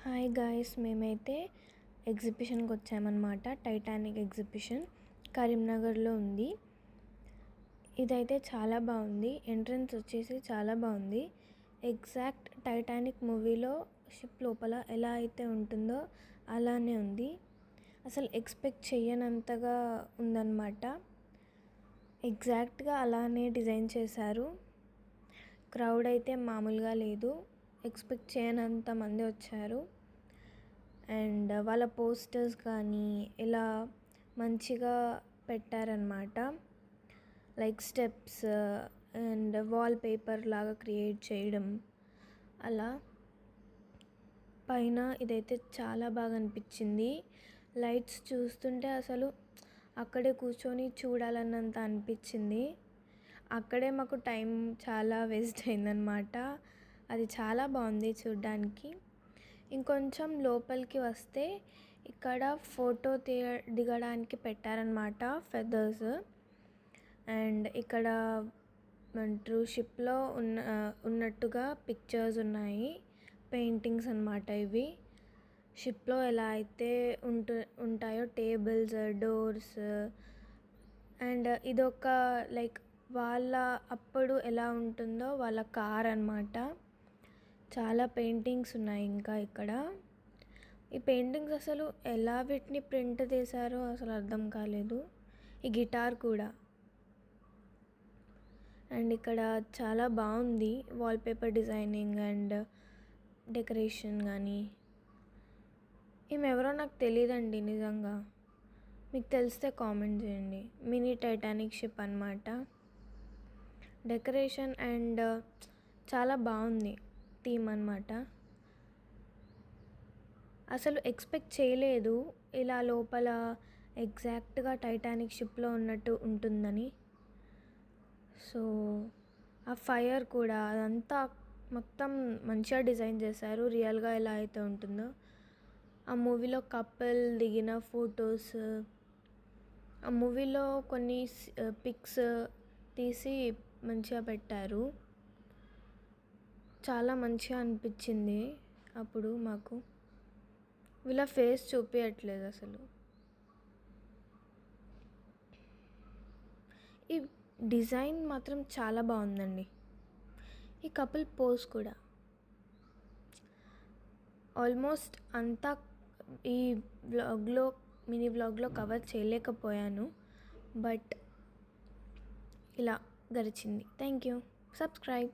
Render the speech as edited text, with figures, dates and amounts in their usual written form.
Hi guys, మేమైతే ఎగ్జిబిషన్కి వచ్చామన్నమాట. Titanic exhibition కరీంనగర్లో ఉంది. ఇదైతే చాలా బాగుంది. ఎంట్రన్స్ వచ్చేసి చాలా బాగుంది. ఎగ్జాక్ట్ టైటానిక్ మూవీలో షిప్ లోపల ఎలా అయితే ఉంటుందో అలానే ఉంది. అసలు ఎక్స్పెక్ట్ చేయనంతగా ఉందన్నమాట. ఎగ్జాక్ట్గా అలానే డిజైన్ చేశారు. క్రౌడ్ అయితే మామూలుగా లేదు. ఎక్స్పెక్ట్ చేయనంత మంది వచ్చారు. అండ్ వాళ్ళ పోస్టర్స్ కానీ ఇలా మంచిగా పెట్టారనమాట. Like steps and wall paper లాగా క్రియేట్ చేయడం అలా. పైన ఇదైతే చాలా బాగా అనిపించింది. లైట్స్ చూస్తుంటే అసలు అక్కడే కూర్చొని చూడాలన్నంత అనిపించింది. అక్కడే మాకు టైం చాలా వేస్ట్ అయిందనమాట. అది చాలా బాగుంది చూడ్డానికి. ఇంకొంచెం లోపలికి వస్తే ఇక్కడ ఫోటో దిగడానికి పెట్టారనమాట ఫెదర్స్. అండ్ ఇక్కడ షిప్లో ఉన్నట్టుగా పిక్చర్స్ ఉన్నాయి, పెయింటింగ్స్ అన్నమాట ఇవి. షిప్లో ఎలా అయితే ఉంటాయో టేబుల్స్, డోర్స్. అండ్ ఇదొక లైక్ వాళ్ళ అప్పుడు ఎలా ఉంటుందో వాళ్ళ కార్ అన్నమాట. చాలా పెయింటింగ్స్ ఉన్నాయి ఇంకా ఇక్కడ. ఈ పెయింటింగ్స్ అసలు ఎలా వీటిని ప్రింట్ చేశారో అసలు అర్థం కాలేదు. ఈ గిటార్ కూడా. అండ్ ఇక్కడ చాలా బాగుంది వాల్పేపర్ డిజైనింగ్ అండ్ డెకరేషన్ కానీ. ఈమె ఎవరో నాకు తెలియదండి నిజంగా. మీకు తెలిస్తే కామెంట్ చేయండి. మినీ టైటానిక్ షిప్ అన్నమాట. డెకరేషన్ అండ్ చాలా బాగుంది థీమ్ అన్నమాట. అసలు ఎక్స్పెక్ట్ చేయలేదు ఇలా లోపల ఎగ్జాక్ట్గా టైటానిక్ షిప్లో ఉన్నట్టు ఉంటుందని. సో ఆ ఫైర్ కూడా అదంతా మొత్తం మంచిగా డిజైన్ చేశారు, రియల్గా ఎలా అయితే ఉంటుందో. ఆ మూవీలో కపుల్ దిగిన ఫొటోస్, ఆ మూవీలో కొన్ని పిక్స్ తీసి మంచిగా పెట్టారు. చాలా మంచిగా అనిపించింది అప్పుడు మాకు. వీళ్ళ ఫేస్ చూపించట్లేదు అసలు. ఈ డిజైన్ మాత్రం చాలా బాగుందండి. ఈ కపుల్ పోజ్ కూడా ఆల్మోస్ట్ అంతా ఈ మినీ వ్లాగ్లో కవర్ చేయలేకపోయాను. బట్ ఇలా గడిచింది. Thank you. సబ్స్క్రైబ్.